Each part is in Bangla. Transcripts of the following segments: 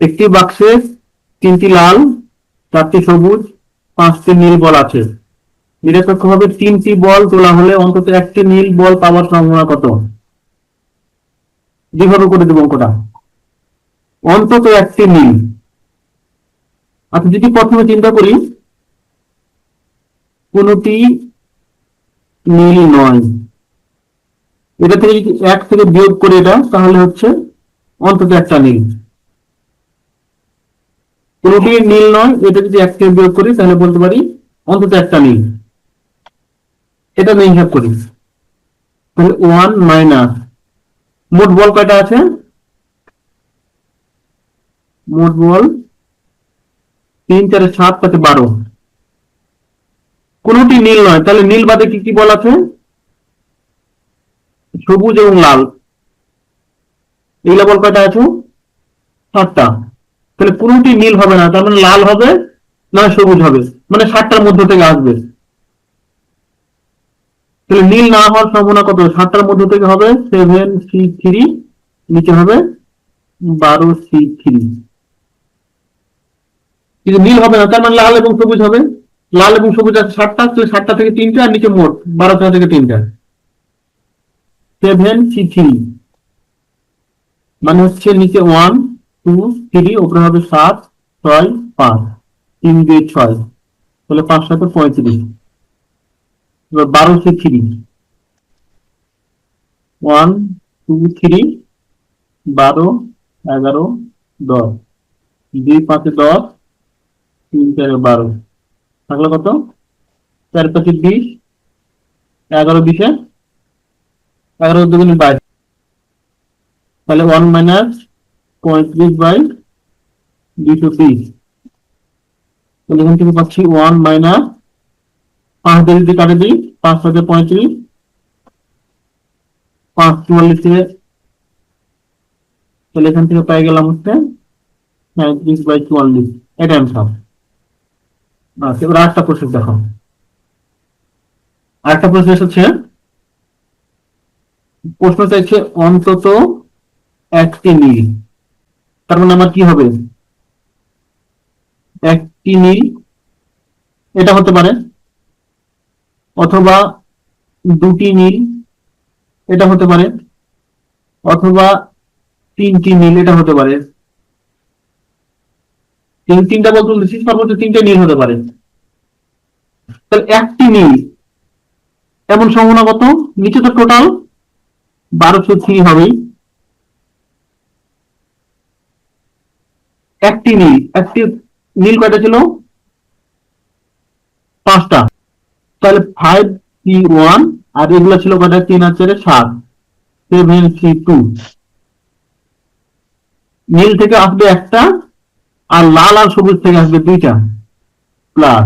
একটি বাক্সে 3টি লাল, 4টি সবুজ, 5টি নীল বল আছে। নিরপেক্ষভাবে 3টি বল তোলা হলে অন্তত একটি নীল বল পাওয়ার সম্ভাবনা কত? যেভাবে করে দেবো অঙ্কটা, অন্তত একটি নীল। আচ্ছা, যদি প্রথমে চিন্তা করি কোনটি নীল নয়, এটা থেকে যদি 1 থেকে বিয়োগ করে এটা, তাহলে হচ্ছে অন্তত একটা নীল। কোনটি নীল নয়, এটা যদি 1 থেকে বিয়োগ করি তাহলে বলতে পারি অন্তত একটা নীল। এটা নিয়ে হিসাব করি, তাহলে 1 মাইনাস মোট বল কয়টা আছে? মোট বল 3 4 7 5 12। কোনটি নীল নয়, তাহলে নীল বাদে কি কি বল আছে? সবুজ এবং লাল, এইগুলা বল কয়টা আছে? 7টা। তাহলে কোনটি নীল হবে না, তার মানে লাল হবে না সবুজ হবে, মানে 7টার মধ্য থেকে আসবে। তাহলে নীল না হওয়ার সম্ভাবনা কত? 7টার মধ্য থেকে হবে 7C3, নিচে হবে 12C3। কিন্তু নীল হবে না, তার মানে লাল এবং সবুজ হবে। লাল এবং সবুজ আছে 7টা, তাহলে 7টা থেকে 3টা, আর নিচে মোট 12টা থেকে 3টা, 7C3। মানে হচ্ছে নিচে 1 2 3, উপরে হবে 7 6 5, 3 2 6, তাহলে 5 7 35। এবার 12C3, 1 2 3, 12 11 10, 2 5 10, 3 4 12, থাকলো কত? 4 5 20, 11 20, 11 2 22, তাহলে 1 মাইনাস 35/220। তাহলে এখান থেকে পাচ্ছি 1 মাইনাস 5 দিয়ে যদি কাটে দিই, 5 7 35, 5 44 থেকে, তাহলে এখান থেকে পেয়ে গেলাম হচ্ছে 35/44। এটা অ্যান্সার। আচ্ছা, এবার আরেকটা প্রশ্ন দেখো। আরেকটা প্রশ্ন এসেছে, প্রশ্ন চাইছে অন্তত একটি নীল। তার মানে আমার কি হবে? একটি নীল এটা হতে পারে, অথবা দুটি নীল এটা হতে পারে, অথবা 3টি নীল এটা হতে পারে। তিনটা বলতে বলতেছি, সর্বোচ্চ 3টে নীল হতে পারে। তাহলে একটি নীল এমন সম্ভাবনা কত? নিচে তো টোটাল 1203 হবেই। একটি নীল কয়টা ছিল? 5টা। তাহলে 5C1, আর এগুলো ছিল কয়টা? 3 আর 4 7, 7C2। নীল থেকে আসবে একটা, আর লাল আর সবুজ থেকে আসবে 2টা, প্লাস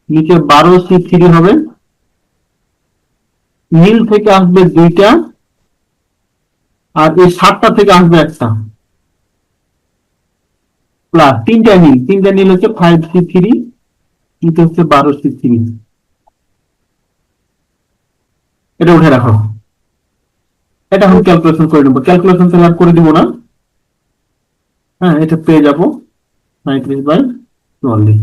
নিচে 12C3 হবে। নীল থেকে আসবে 2টা, আর এই 7টা থেকে আসবে একটা, প্লাস 3টা নীল হচ্ছে 5C3, নিচে হচ্ছে 12C3। এটা উঠে রাখো, এটা আমি ক্যালকুলেশন করে নেবো। ক্যালকুলেশন তো আর করে দিব না। হ্যাঁ, এটা পেয়ে যাবো 35/44।